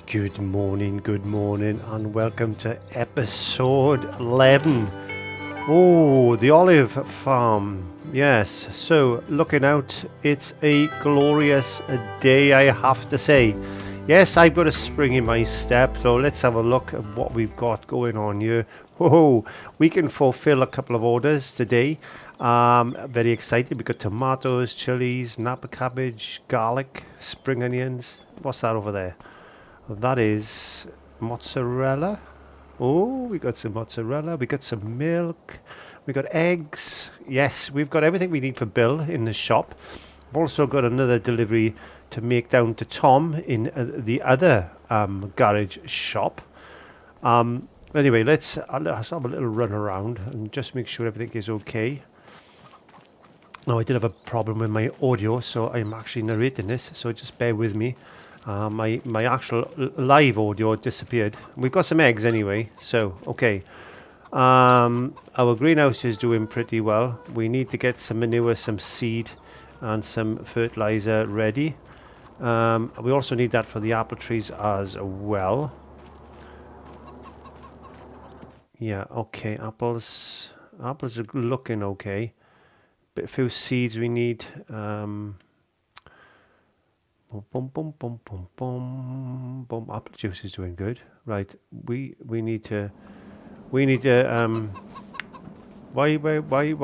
Good morning, and welcome to episode 11. Oh, the olive farm. Yes, so looking out, it's a glorious day, I have to say. Yes, I've got a spring in my step, so let's have a look at what we've got going on here. Whoa, we can fulfill a couple of orders today. Very excited. We've got tomatoes, chilies, napa cabbage, garlic, spring onions. What's that over there? That is mozzarella. Oh, we got some mozzarella. We got some milk. We got eggs. Yes, we've got everything we need for Bill in the shop. I've also got another delivery to make down to Tom in the other garage shop. Anyway, let's have a little run around and just make sure everything is okay. Now, I did have a problem with my audio, so I'm actually narrating this, so just bear with me. My actual live audio disappeared. We've got some eggs anyway, so okay. Our greenhouse is doing pretty well. We need to get some manure, some seed, and some fertilizer ready. We also need that for the apple trees as well. Yeah, okay. Apples are looking okay. A few seeds we need. Boom, boom, boom, boom, boom, boom. Apple juice is doing good. Right, we need to. Why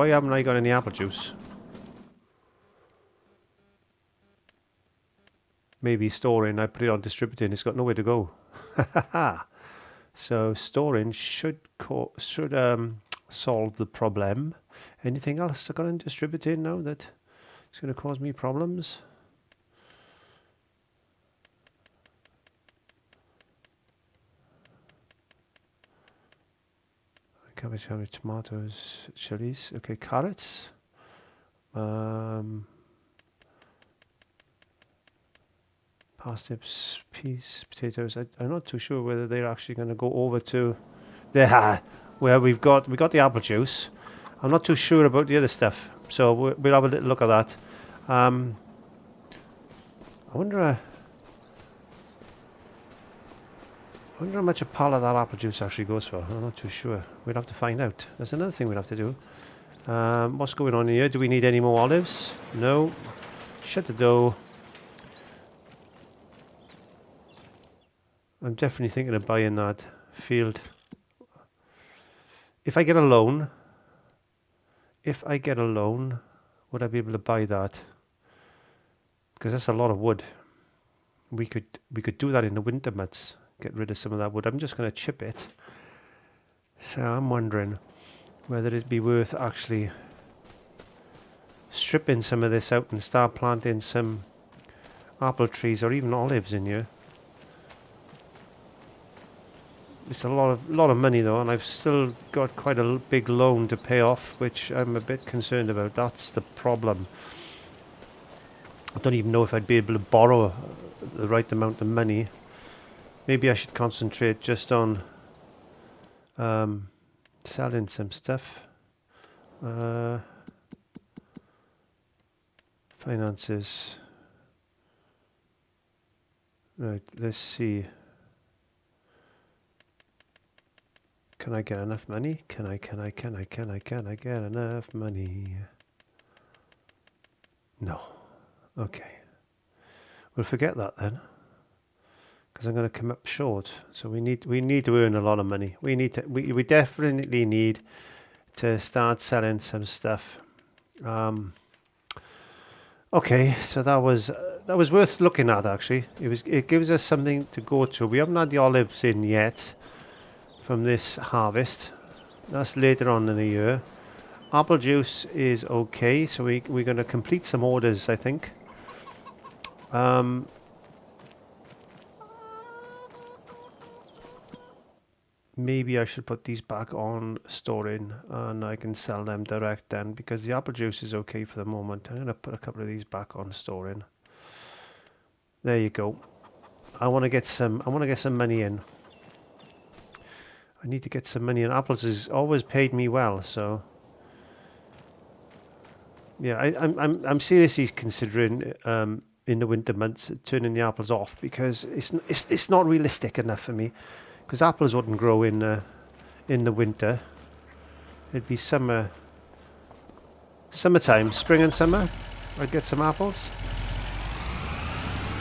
haven't I got any apple juice? Maybe storing. I put it on distributing. It's got nowhere to go. So storing should solve the problem. Anything else I got in distributing now that it's going to cause me problems? Cabbage, tomatoes, chilies. Okay, carrots. Parsnips, peas, potatoes. I'm not too sure whether they're actually going to go over to there where we've got the apple juice. I'm not too sure about the other stuff, so we'll have a little look at that. I wonder how much a pallet of that apple juice actually goes for. I'm not too sure. We'll have to find out. There's another thing we'll have to do. What's going on here? Do we need any more olives? No. Shut the door. I'm definitely thinking of buying that field. If I get a loan, would I be able to buy that? Because that's a lot of wood. We could do that in the winter months. Get rid of some of that wood. I'm just going to chip it. So I'm wondering whether it'd be worth actually stripping some of this out and start planting some apple trees or even olives in here. It's a lot of money though, and I've still got quite a big loan to pay off, which I'm a bit concerned about. That's the problem. I don't even know if I'd be able to borrow the right amount of money. Maybe I should concentrate just on selling some stuff. Finances. Right, let's see. Can I get enough money? Can I get enough money? No. Okay. We'll forget that then, because I'm going to come up short. So we need to earn a lot of money. We definitely need to start selling some stuff. Okay, so that was worth looking at actually. It gives us something to go to. We haven't had the olives in yet from this harvest. That's later on in the year. Apple juice is okay, so we're going to complete some orders, I think. Maybe I should put these back on storing and I can sell them direct then, because the apple juice is okay for the moment. I'm going to put a couple of these back on storing. There you go. I want to get some money in. I need to get some money in. Apples has always paid me well, so yeah, I'm seriously considering in the winter months, turning the apples off, because it's not realistic enough for me. Because apples wouldn't grow in the winter. It'd be summertime, spring and summer. I'd get some apples.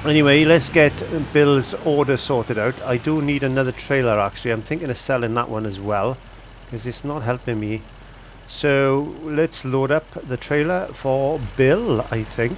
Anyway, let's get Bill's order sorted out. I do need another trailer, actually. I'm thinking of selling that one as well, because it's not helping me. So let's load up the trailer for Bill, I think.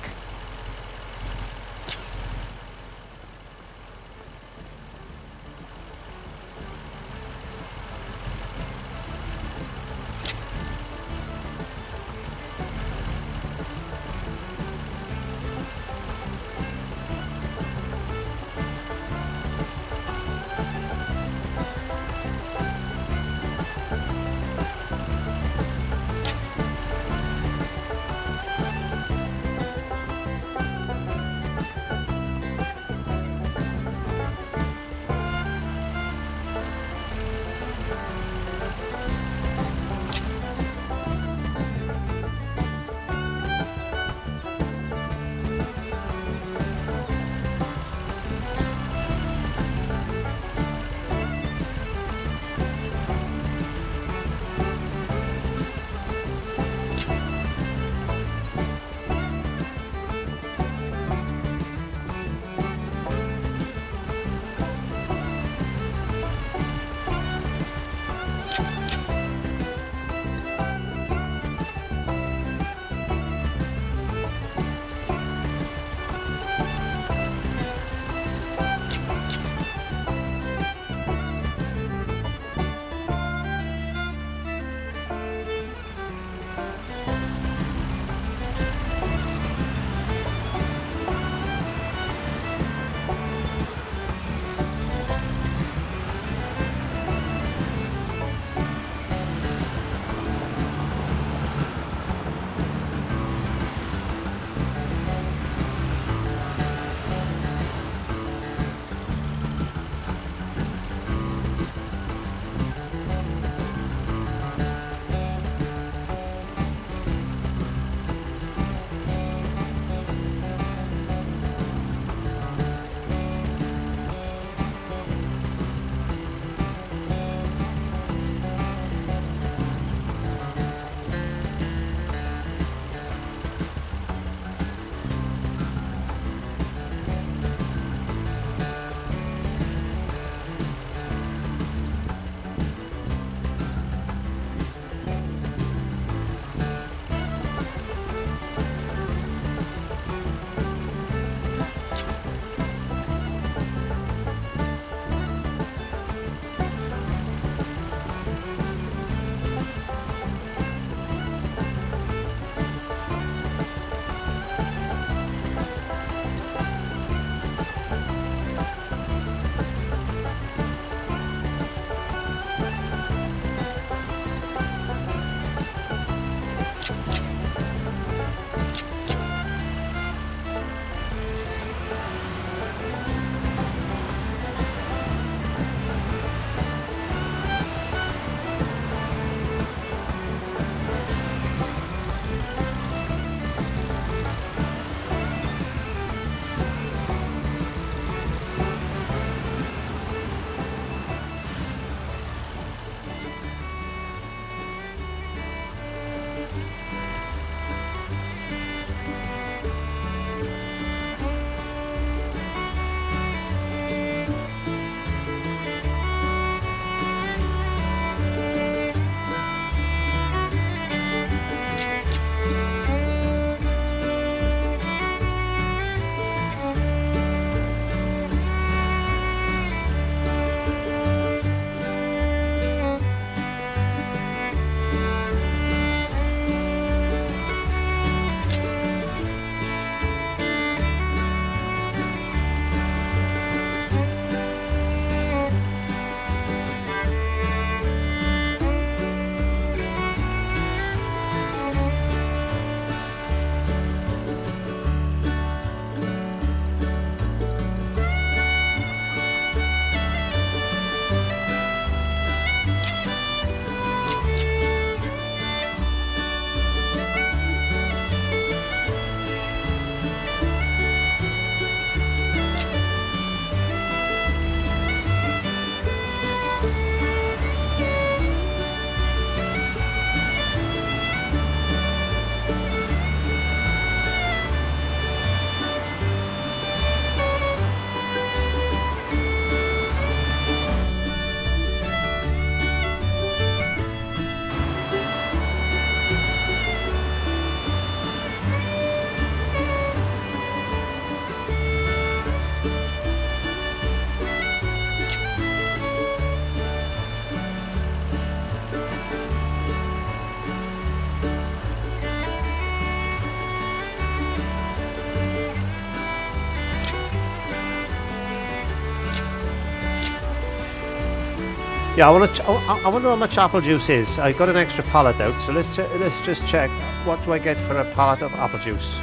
Yeah, I wonder how much apple juice is. I got an extra pallet out, so let's just check. What do I get for a pallet of apple juice?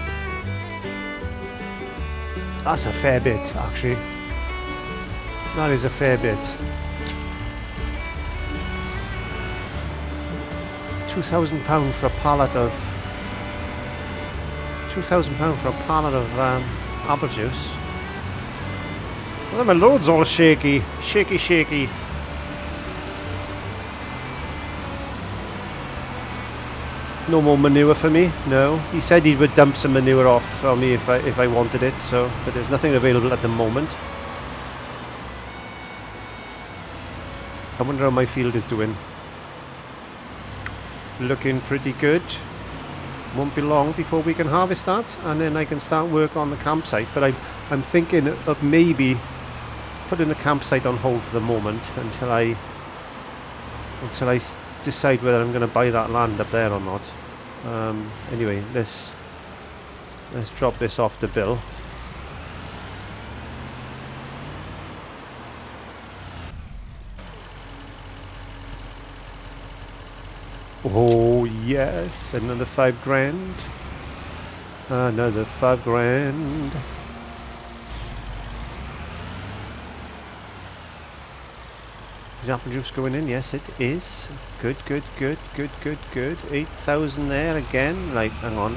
That's a fair bit, actually. That is a fair bit. £2,000 for a pallet of £2,000 for a pallet of apple juice. Well, my load's all shaky. No more manure for me. No, he said he would dump some manure off for me if I wanted it. So, but there's nothing available at the moment. I wonder how my field is doing. Looking pretty good. Won't be long before we can harvest that, and then I can start work on the campsite. But I'm thinking of maybe putting the campsite on hold for the moment until I decide whether I'm going to buy that land up there or not. Anyway, let's drop this off the bill. Oh yes, another £5,000. Another £5,000. Is apple juice going in? Yes, it is. Good. 8,000 there again. Right, hang on.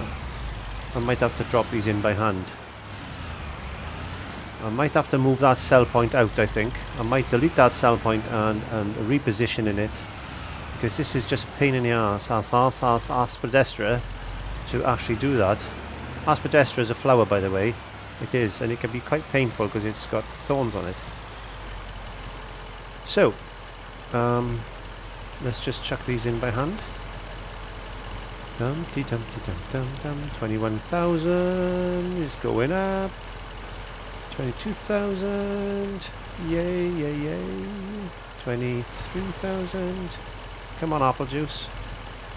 I might have to drop these in by hand. I might have to move that sell point out, I think. I might delete that sell point and reposition in it. Because this is just a pain in the arse. Aspidistra to actually do that. Aspidistra is a flower, by the way. It is, and it can be quite painful because it's got thorns on it. So, let's just chuck these in by hand. 21,000 is going up. 22,000. Yay. 23,000. Come on, apple juice.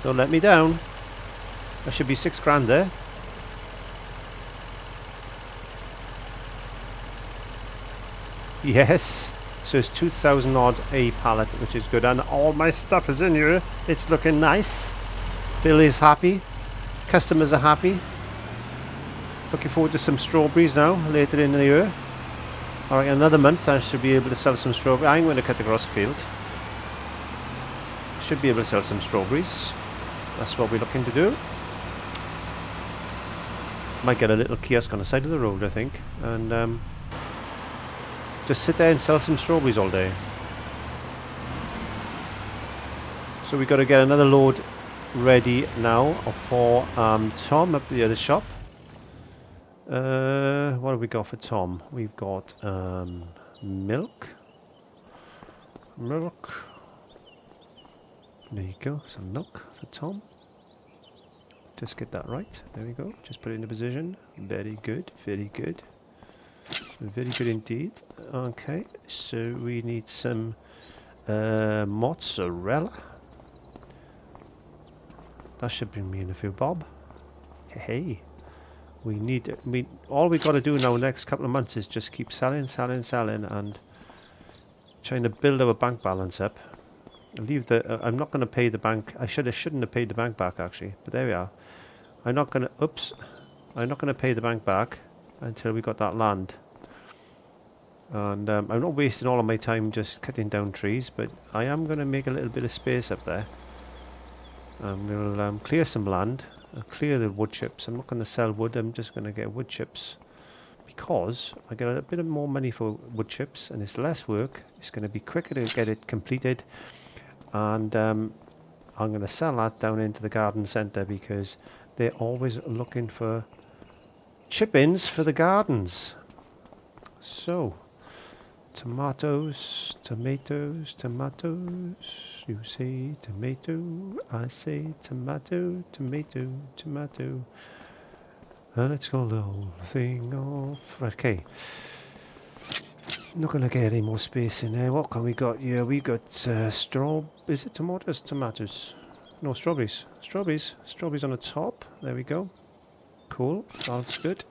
Don't let me down. There should be £6,000 there. Yes. So it's 2,000 odd a pallet, which is good. And all my stuff is in here. It's looking nice. Bill is happy. Customers are happy. Looking forward to some strawberries now, later in the year. Alright, another month I should be able to sell some strawberries. I'm going to cut across the field. Should be able to sell some strawberries. That's what we're looking to do. Might get a little kiosk on the side of the road, I think. And just sit there and sell some strawberries all day. So we got to get another load ready now for Tom up the other shop. What have we got for Tom? We've got milk. There you go, some milk for Tom. Just get that right. There we go. Just put it in a position. Very good. Very good indeed. Okay, so we need some mozzarella. That should bring me in a few bob. Hey, all we got to do now next couple of months is just keep selling and trying to build our bank balance up. I'm not going to pay the bank. I shouldn't have paid the bank back actually, but there we are. I'm not going to pay the bank back until we got that land. And I'm not wasting all of my time just cutting down trees, but I am going to make a little bit of space up there. We'll clear some land. I'll clear the wood chips. I'm not going to sell wood. I'm just going to get wood chips because I get a bit of more money for wood chips, and it's less work. It's going to be quicker to get it completed. And I'm going to sell that down into the garden centre because they're always looking for chip-ins for the gardens. So, tomatoes. You say tomato, I say tomato. And let's call the whole thing off. Right, okay. Not going to get any more space in there. What can we got here? We got is it tomatoes? Tomatoes. No, strawberries. Strawberries on the top. There we go. Cool. That's good.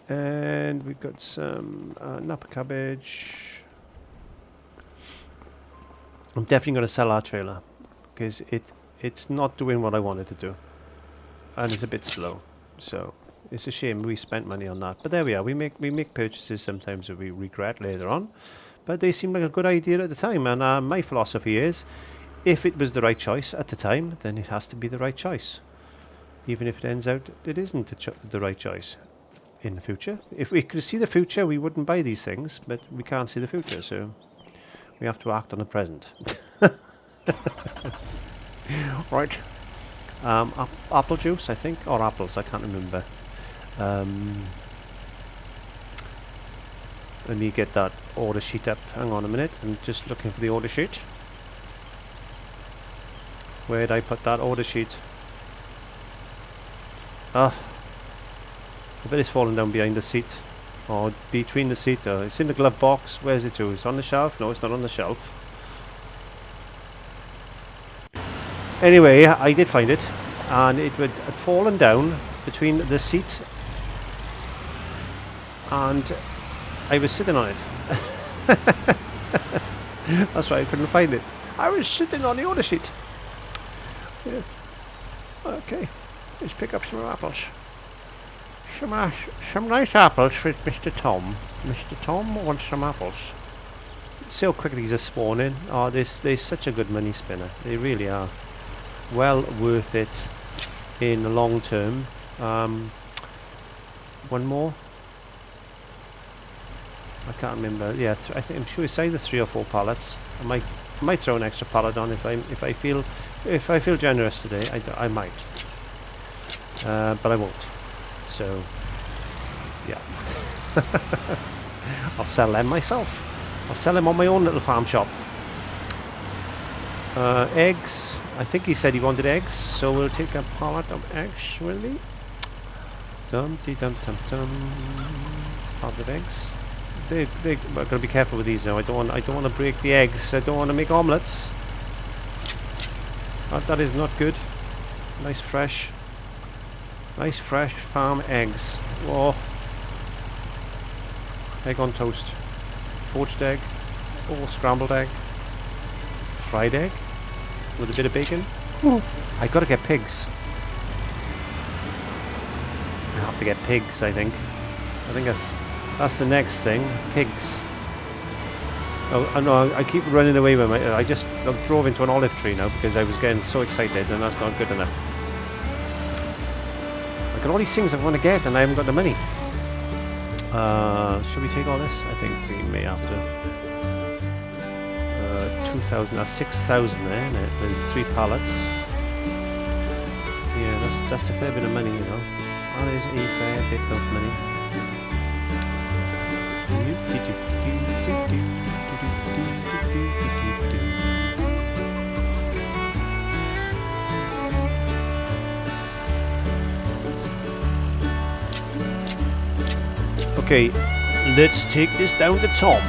And we've got some Napa cabbage. I'm definitely going to sell our trailer because it's not doing what I wanted to do, and it's a bit slow. So it's a shame we spent money on that. But there we are. We make purchases sometimes that we regret later on, but they seem like a good idea at the time. And my philosophy is, if it was the right choice at the time, then it has to be the right choice, even if it ends out it isn't the right choice in the future. If we could see the future, we wouldn't buy these things, but we can't see the future, so we have to act on the present. Right. Apple juice, I think, or apples, I can't remember. Let me get that order sheet up. Hang on a minute, I'm just looking for the order sheet. Where did I put that order sheet? I bet it's fallen down behind the seat, or between the seat. It's in the glove box. Where's it to? It's on the shelf? No, it's not on the shelf. Anyway, I did find it, and it had fallen down between the seat, and I was sitting on it. That's why I couldn't find it. I was sitting on the order sheet. Yeah. Okay, let's pick up some apples. Some nice apples for Mr. Tom. Mr. Tom wants some apples. See how quickly these are spawning. Oh, they're such a good money spinner. They really are. Well worth it in the long term. One more. I can't remember. Yeah, I think I'm sure it's either 3 or 4 pallets. I might throw an extra pallet on if I feel generous today. I might, but I won't. So, yeah. I'll sell them myself. I'll sell them on my own little farm shop. Eggs. I think he said he wanted eggs, so we'll take a pallet of eggs, will we? Dum-dee-dum-dum-dum. Pallet of eggs. We're going to be careful with these now. I don't want to break the eggs. I don't want to make omelettes. That is not good. Nice fresh farm eggs. Whoa. Egg on toast. Poached egg. Oh, scrambled egg. Fried egg. With a bit of bacon. Ooh. I gotta get pigs. I have to get pigs, I think. I think that's the next thing. Pigs. Oh, no, I keep running away with my... I drove into an olive tree now because I was getting so excited, and that's not good enough. I got all these things I want to get and I haven't got the money. Should we take all this? I think we may have to. 2,000, 6,000 there. There's 3 pallets. Yeah, that's a fair bit of money, you know. That is a fair bit of money. Okay, let's take this down to Tom.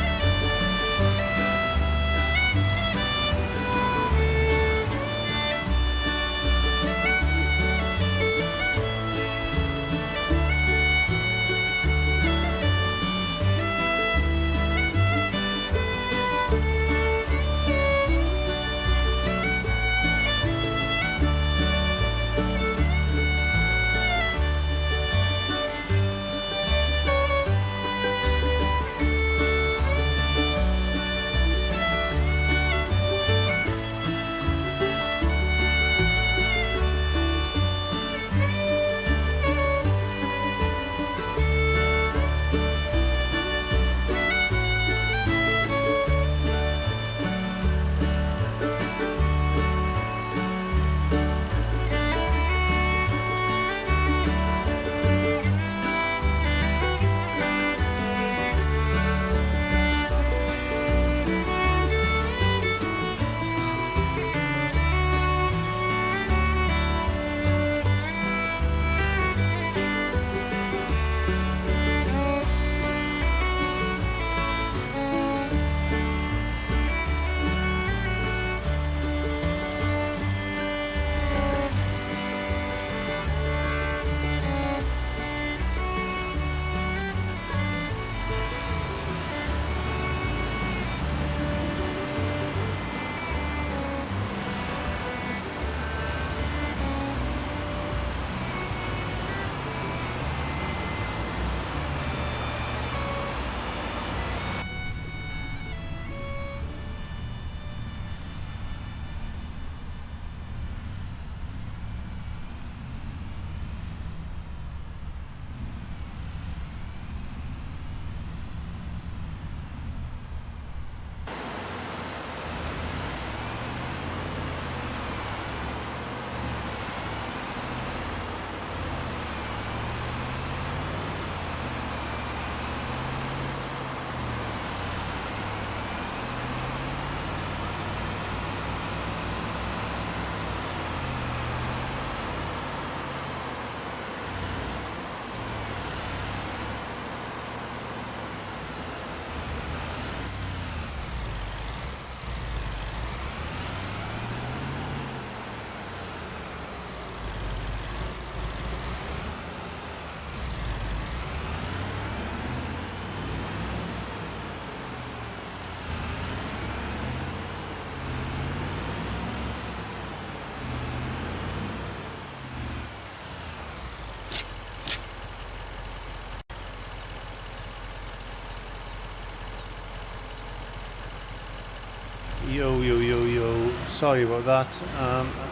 Yo, yo, yo, yo. Sorry about that.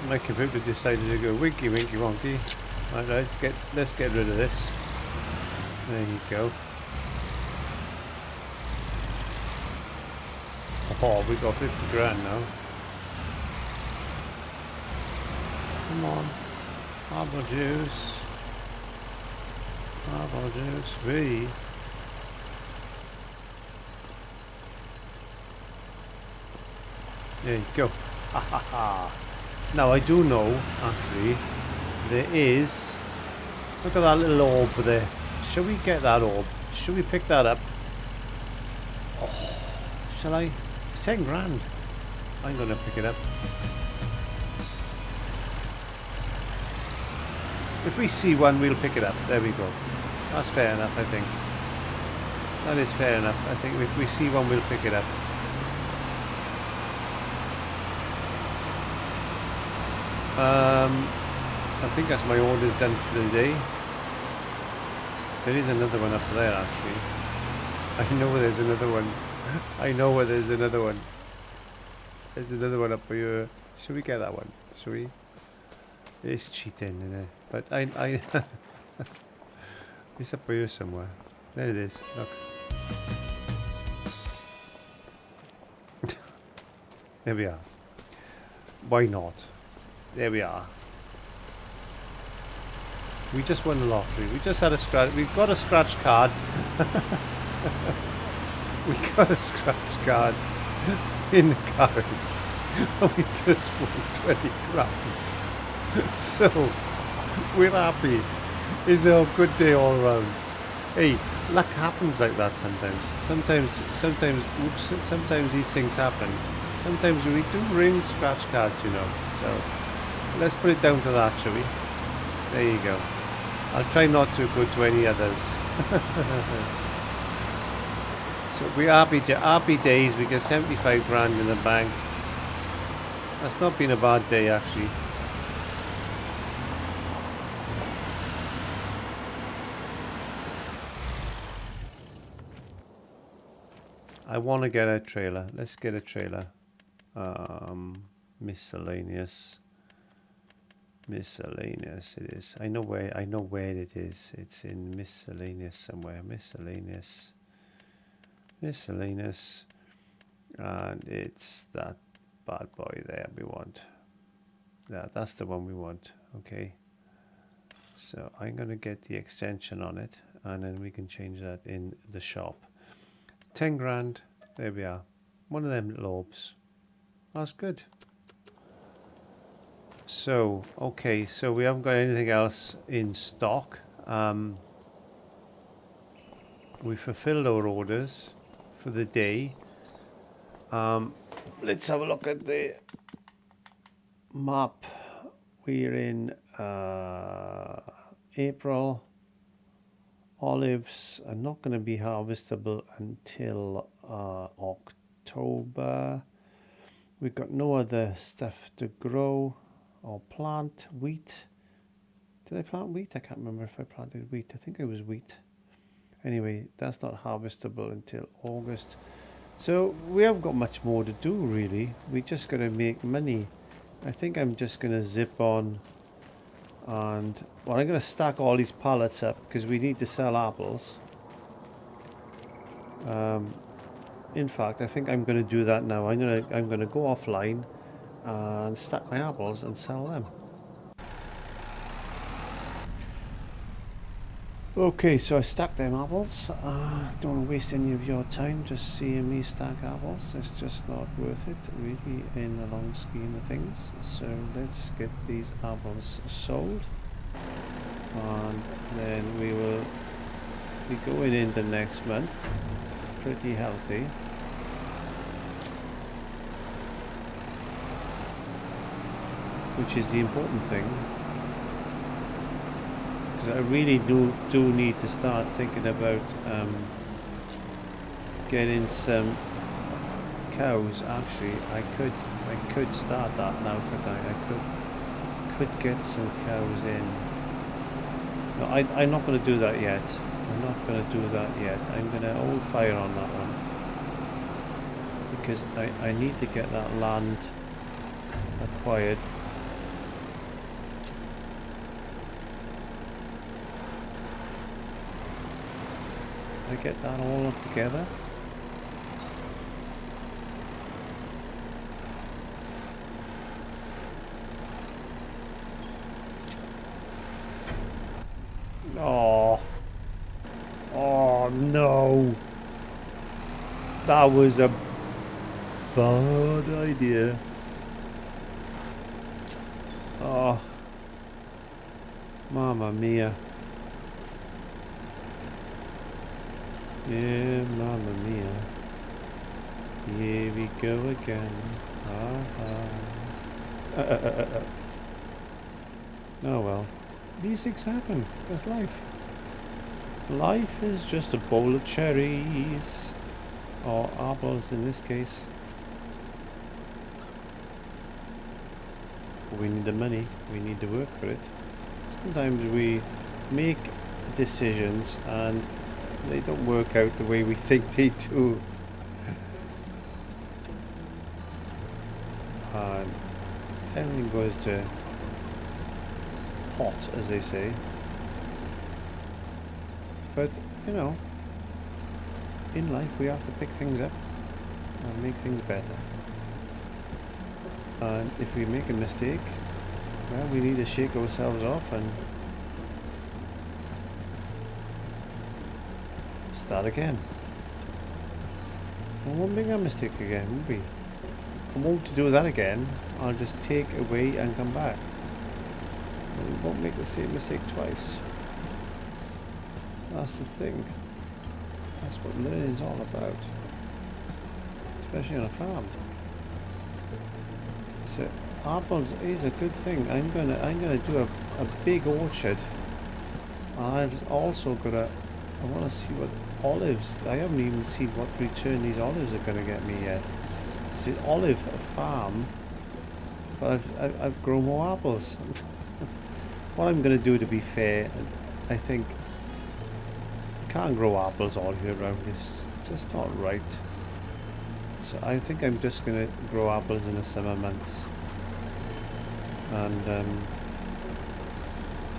My computer decided to go winky, winky, wonky. Right, let's get rid of this. There you go. Oh, we got 50 grand now. Come on. Apple juice. Apple juice. V. There you go. Ha ha ha. Now I do know, actually, there is... Look at that little orb there. Shall we get that orb? Shall we pick that up? Oh, shall I? It's 10 grand. I'm going to pick it up. If we see one, we'll pick it up. There we go. That's fair enough, I think. That is fair enough. I think if we see one, we'll pick it up. I think that's my orders done for the day. There is another one up there, actually. I know where there's another one. I know where there's another one. There's another one up here. Should we get that one? Should we? It's cheating, isn't it? But I it's up here somewhere. There it is. Look. There we are. Why not? There we are. We just won the lottery. We just had a scratch. We've got a scratch card. We got a scratch card in the garage. And we just won 20 grand. So, we're happy. It's a good day all around. Hey, luck happens like that sometimes. Sometimes these things happen. Sometimes we do ring scratch cards, you know. So, let's put it down to that, shall we? There you go. I'll try not to go to any others. So we're happy days. We got 75 grand in the bank. That's not been a bad day, actually. I want to get a trailer. Let's get a trailer. Miscellaneous. Miscellaneous it is. I know where it is. It's in miscellaneous somewhere. Miscellaneous. And it's that bad boy there we want. Yeah, that's the one we want. Okay. So I'm gonna get the extension on it and then we can change that in the shop. 10 grand. There we are. One of them little orbs. That's good. So, okay, so we haven't got anything else in stock. We fulfilled our orders for the day. Let's have a look at the map. We're in April. Olives are not going to be harvestable until October. We've got no other stuff to grow or plant. Wheat. Did I plant wheat? I can't remember if I planted wheat. I think it was wheat. Anyway, that's not harvestable until August. So we haven't got much more to do, really. We just got to make money. I think I'm just going to zip on and, well, I'm going to stack all these pallets up because we need to sell apples. In fact, I think I'm going to do that now. I'm going to go offline and stack my apples and sell them. Okay, so I stacked them apples. Don't want to waste any of your time just seeing me stack apples. It's just not worth it, really, in the long scheme of things. So let's get these apples sold. And then we will be going in the next month. Pretty healthy. Which is the important thing. I really do need to start thinking about getting some cows. Actually, I could start that now, couldn't I? I could get some cows in. No, I'm not going to do that yet. I'm not going to do that yet. I'm going to hold fire on that one. because I need to get that land acquired. I get that all up together. Oh. Oh no. That was a bad idea. Oh. Mamma mia. Yeah, mamma mia. Here we go again. Oh well. These things happen. That's life. Life is just a bowl of cherries. Or apples in this case. We need the money. We need to work for it. Sometimes we make decisions and they don't work out the way we think they do. And everything goes to pot, as they say. But, you know, in life we have to pick things up and make things better. And if we make a mistake, well, we need to shake ourselves off and start again. We won't make that mistake again, will we? I won't do that again. I'll just take away and come back. And we won't make the same mistake twice. That's the thing. That's what learning's all about. Especially on a farm. So apples is a good thing. I'm gonna do a big orchard. I've also I want to see what olives. I haven't even seen what return these olives are going to get me yet. It's an olive farm, but I've grown more apples. What I'm going to do, to be fair, I think you can't grow apples all year round. It's just not right. So I think I'm just going to grow apples in the summer months and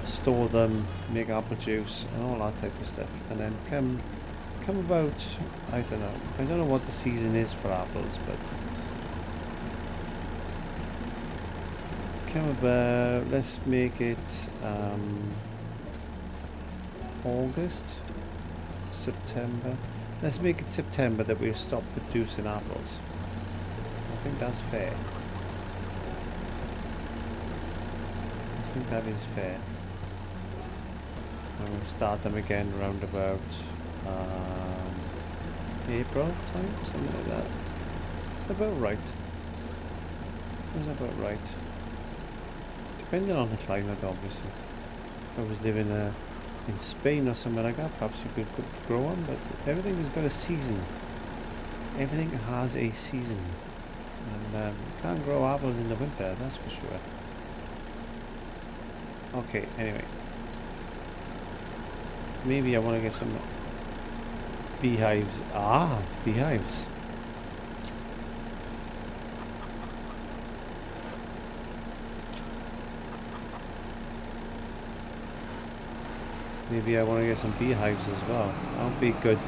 store them, make apple juice and all that type of stuff, and then come about, I don't know what the season is for apples, but come about, let's make it August, September. Let's make it September that we'll stop producing apples. I think that's fair. I think that is fair. And we'll start them again around about April time, something like that. Is that about right? Is that about right? Depending on the climate, obviously. If I was living in Spain or somewhere like that, perhaps you could grow them, but everything has got a season. Everything has a season. And you can't grow apples in the winter, that's for sure. Okay, anyway. Maybe I want to get some beehives. Ah, beehives. Maybe I want to get some beehives as well. That would be good.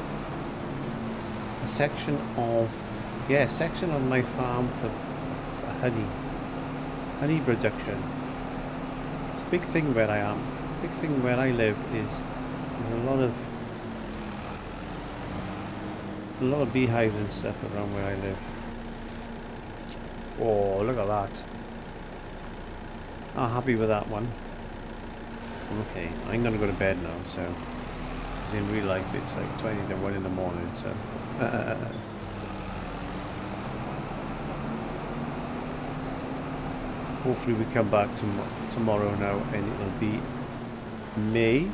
A section of my farm for honey production. It's a big thing where I am. Big thing where I live is there's a lot of beehives and stuff around where I live. Oh, look at that. I'm happy with that one. Okay, I'm gonna go to bed now, so, because in real life it's like 20 to 1 in the morning, so. Hopefully we come back tomorrow now and it'll be May.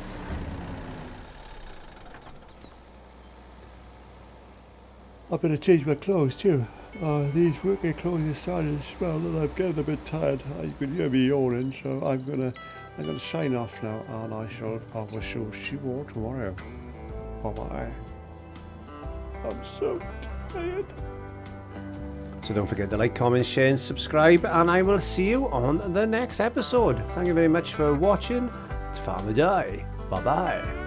I'm going to change my clothes too. These working clothes are starting to smell and I'm getting a bit tired. You can hear me yawning, so I'm gonna shine off now and I will show you all tomorrow. Bye bye. I'm so tired. So don't forget to like, comment, share and subscribe, and I will see you on the next episode. Thank you very much for watching. It's Farmer Di. Bye bye.